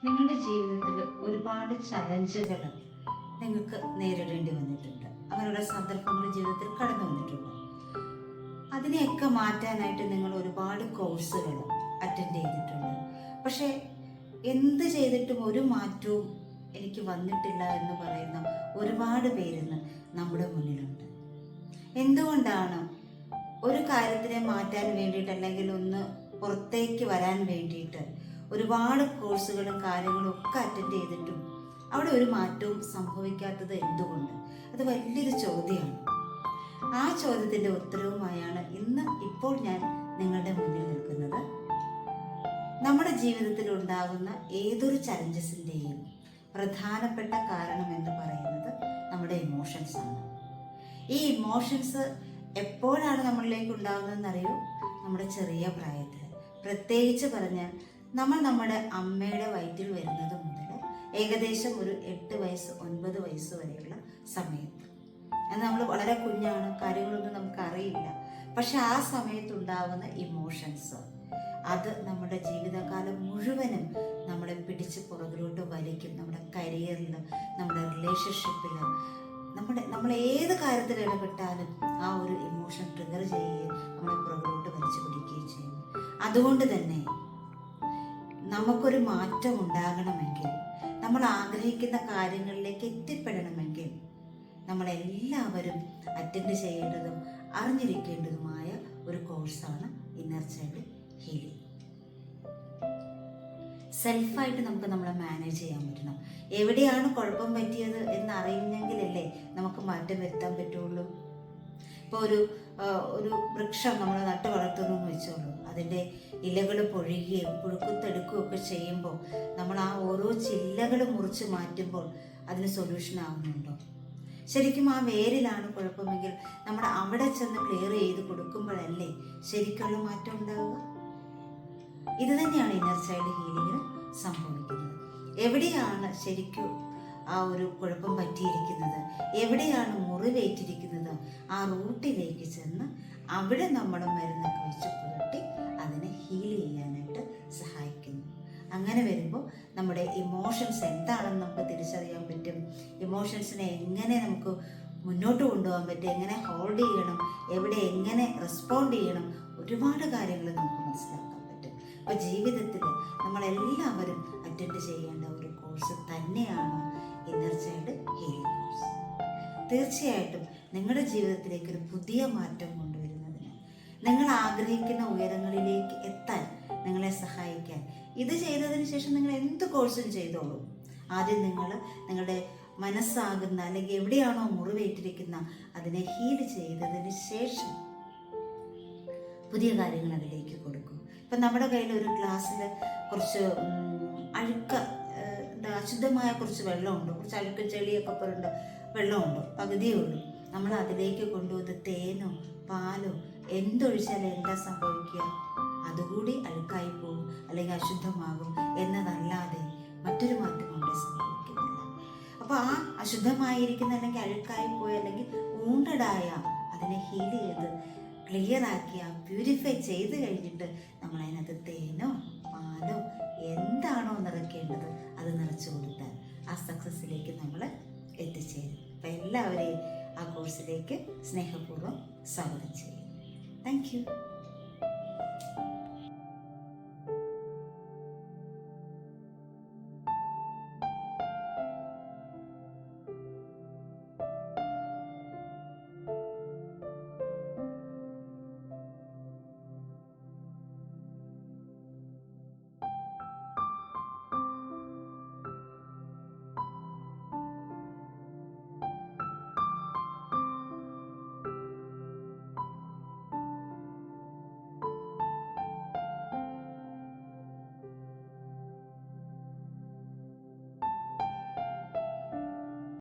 നിങ്ങളുടെ ജീവിതത്തിൽ ഒരുപാട് ചലഞ്ചുകൾ നിങ്ങൾക്ക് നേരിടേണ്ടി വന്നിട്ടുണ്ട്. അങ്ങനെയുള്ള സന്ദർഭങ്ങൾ ജീവിതത്തിൽ കടന്നു വന്നിട്ടുണ്ട്. അതിനെയൊക്കെ മാറ്റാനായിട്ട് നിങ്ങൾ ഒരുപാട് കോഴ്സുകൾ അറ്റൻഡ് ചെയ്തിട്ടുണ്ട്. പക്ഷേ എന്ത് ചെയ്തിട്ടും ഒരു മാറ്റവും എനിക്ക് വന്നിട്ടില്ല എന്ന് പറയുന്ന ഒരുപാട് പേരിന്ന് നമ്മുടെ മുന്നിലുണ്ട്. എന്തുകൊണ്ടാണ്? ഒരു കാര്യത്തിനെ മാറ്റാൻ വേണ്ടിയിട്ട് അല്ലെങ്കിൽ ഒന്ന് പുറത്തേക്ക് വരാൻ വേണ്ടിയിട്ട് ഒരുപാട് കോഴ്സുകളും കാര്യങ്ങളും ഒക്കെ അറ്റൻഡ് ചെയ്തിട്ടും അവിടെ ഒരു മാറ്റവും സംഭവിക്കാത്തത് എന്തുകൊണ്ട്? അത് വലിയൊരു ചോദ്യമാണ്. ആ ചോദ്യത്തിൻ്റെ ഉത്തരവുമായാണ് ഇപ്പോൾ ഞാൻ നിങ്ങളുടെ മുന്നിൽ നിൽക്കുന്നത്. നമ്മുടെ ജീവിതത്തിൽ ഉണ്ടാകുന്ന ഏതൊരു ചലഞ്ചസിൻ്റെയും പ്രധാനപ്പെട്ട കാരണം എന്ന് പറയുന്നത് നമ്മുടെ ഇമോഷൻസ് ആണ്. ഈ ഇമോഷൻസ് എപ്പോഴാണ് നമ്മളിലേക്ക് ഉണ്ടാകുന്നതെന്നറിയോ? നമ്മുടെ ചെറിയ പ്രായത്തിൽ. പ്രത്യേകിച്ച് പറഞ്ഞാൽ നമ്മൾ നമ്മുടെ അമ്മയുടെ വയറ്റിൽ വരുന്നത് മുതൽ ഏകദേശം ഒരു 8 വയസ്സ് 9 വയസ്സ് വരെയുള്ള സമയത്ത്. അത് നമ്മൾ വളരെ കുഞ്ഞാണ്, കാര്യങ്ങളൊന്നും നമുക്ക് അറിയില്ല. പക്ഷെ ആ സമയത്തുണ്ടാകുന്ന ഇമോഷൻസ് അത് നമ്മുടെ ജീവിതകാലം മുഴുവനും നമ്മളെ പിടിച്ച് പുറകിലോട്ട് വലിക്കും. നമ്മുടെ കരിയറിൽ, നമ്മുടെ റിലേഷൻഷിപ്പിൽ, നമ്മൾ ഏത് കാര്യത്തിൽ ഇടപെട്ടാലും ആ ഒരു ഇമോഷൻ ട്രിഗർ ചെയ്യുകയും നമ്മളെ പുറകിലോട്ട് വലിച്ചു പിടിക്കുകയും ചെയ്യും. അതുകൊണ്ട് തന്നെ നമുക്കൊരു മാറ്റം ഉണ്ടാകണമെങ്കിൽ, നമ്മൾ ആഗ്രഹിക്കുന്ന കാര്യങ്ങളിലേക്ക് എത്തിപ്പെടണമെങ്കിൽ നമ്മളെല്ലാവരും അറ്റൻഡ് ചെയ്യേണ്ടതും അറിഞ്ഞിരിക്കേണ്ടതുമായ ഒരു കോഴ്സാണ് ഇന്നർ ചൈൽഡ് ഹീലിംഗ്. സെൽഫായിട്ട് നമുക്ക് നമ്മളെ മാനേജ് ചെയ്യാൻ പറ്റണം. എവിടെയാണ് കുഴപ്പം പറ്റിയത് എന്ന് അറിയുന്നെങ്കിലല്ലേ നമുക്ക് മാറ്റം വരുത്താൻ പറ്റുള്ളൂ. ഇപ്പോൾ ഒരു വൃക്ഷം നമ്മൾ നട്ടു വളർത്തുന്നു എന്ന് വെച്ചോളൂ. അതിൻ്റെ ഇലകൾ പൊഴിയുകയും പുഴുക്കുത്തെടുക്കുകയും ഒക്കെ ചെയ്യുമ്പോൾ നമ്മൾ ആ ഓരോ ചില്ലകൾ മുറിച്ച് മാറ്റുമ്പോൾ അതിന് സൊല്യൂഷൻ ആവുന്നുണ്ടോ? ശരിക്കും ആ വേരിലാണ് കുഴപ്പമെങ്കിൽ നമ്മൾ അവിടെ ചെന്ന് ക്ലിയർ ചെയ്ത് കൊടുക്കുമ്പോഴല്ലേ ശരിക്കുള്ള മാറ്റം ഉണ്ടാവുക. ഇത് തന്നെയാണ് ഇന്നർ ചൈൽഡ് ഹീലിംഗിന് സംഭവിക്കുന്നത്. എവിടെയാണ് ശരിക്കും ആ ഒരു കുഴപ്പം പറ്റിയിരിക്കുന്നത്, എവിടെയാണ് മുറിവേറ്റിരിക്കുന്നത്, ആ റൂട്ടിലേക്ക് ചെന്ന് അവിടെ നമ്മൾ മരുന്നൊക്കെ വെച്ച് പുരട്ടി അതിനെ ഹീൽ ചെയ്യാനായിട്ട് സഹായിക്കുന്നു. അങ്ങനെ വരുമ്പോൾ നമ്മുടെ ഇമോഷൻസ് എന്താണെന്ന് നമുക്ക് തിരിച്ചറിയാൻ പറ്റും. ഇമോഷൻസിനെ എങ്ങനെ നമുക്ക് മുന്നോട്ട് കൊണ്ടുപോകാൻ പറ്റും, എങ്ങനെ ഹോൾഡ് ചെയ്യണം, എവിടെ എങ്ങനെ റെസ്പോണ്ട് ചെയ്യണം, ഒരുപാട് കാര്യങ്ങൾ നമുക്ക് മനസ്സിലാക്കാൻ പറ്റും. അപ്പോൾ ജീവിതത്തിൽ നമ്മളെല്ലാവരും അറ്റൻഡ് ചെയ്യേണ്ട ഒരു കോഴ്സ് തന്നെയാണ് ഇന്നർ ചൈൽഡ് ഹീലിംഗ് കോഴ്സ്. തീർച്ചയായിട്ടും നിങ്ങളുടെ ജീവിതത്തിലേക്ക് ഒരു പുതിയ മാറ്റം കൊണ്ടുവരുന്നതിന്, നിങ്ങൾ ആഗ്രഹിക്കുന്ന ഉയരങ്ങളിലേക്ക് എത്താൻ നിങ്ങളെ സഹായിക്കാൻ ഇത് ചെയ്തതിന് ശേഷം നിങ്ങൾ എന്ത് കോഴ്സും ചെയ്തോളൂ. ആദ്യം നിങ്ങളുടെ മനസ്സാകുന്ന അല്ലെങ്കിൽ എവിടെയാണോ മുറിവേറ്റിരിക്കുന്ന അതിനെ ഹീൽ ചെയ്തതിന് ശേഷം പുതിയ കാര്യങ്ങൾ അതിലേക്ക് കൊടുക്കും. ഇപ്പം നമ്മുടെ കയ്യിൽ ഒരു ഗ്ലാസ്സിൽ കുറച്ച് അശുദ്ധമായ കുറച്ച് വെള്ളമുണ്ട്, കുറച്ച് അഴുക്ക് ചെളിയൊക്കെ പുരണ്ട വെള്ളമുണ്ട്, പകുതിയേ ഉള്ളൂ. നമ്മൾ അതിലേക്ക് കൊണ്ടുവന്ന് തേനോ പാലോ എന്തൊഴിച്ചാലും എന്താ സംഭവിക്കുക? അതുകൂടി അഴുക്കായി പോകും അല്ലെങ്കിൽ അശുദ്ധമാകും എന്നതല്ലാതെ മറ്റൊരു മാറ്റം അവിടെ സംഭവിക്കുന്നില്ല. അപ്പോൾ ആ അശുദ്ധമായിരിക്കുന്ന അല്ലെങ്കിൽ അഴുക്കായി പോയ അല്ലെങ്കിൽ വൂണ്ടഡായ അതിനെ ഹീൽ ചെയ്ത് ക്ലിയറാക്കി പ്യൂരിഫൈ ചെയ്ത് കഴിഞ്ഞിട്ട് നമ്മൾ അതിനകത്ത് തേനോ പാലോ എന്താണോ നിറയ്ക്കേണ്ടത് അത് നിറച്ചു കൊടുത്താൽ ആ സക്സസ്സിലേക്ക് നമ്മൾ എത്തിച്ചേരും. അപ്പം എല്ലാവരെയും ആ കോഴ്സിലേക്ക് സ്നേഹപൂർവ്വം സ്വാഗതം ചെയ്യും. Thank you.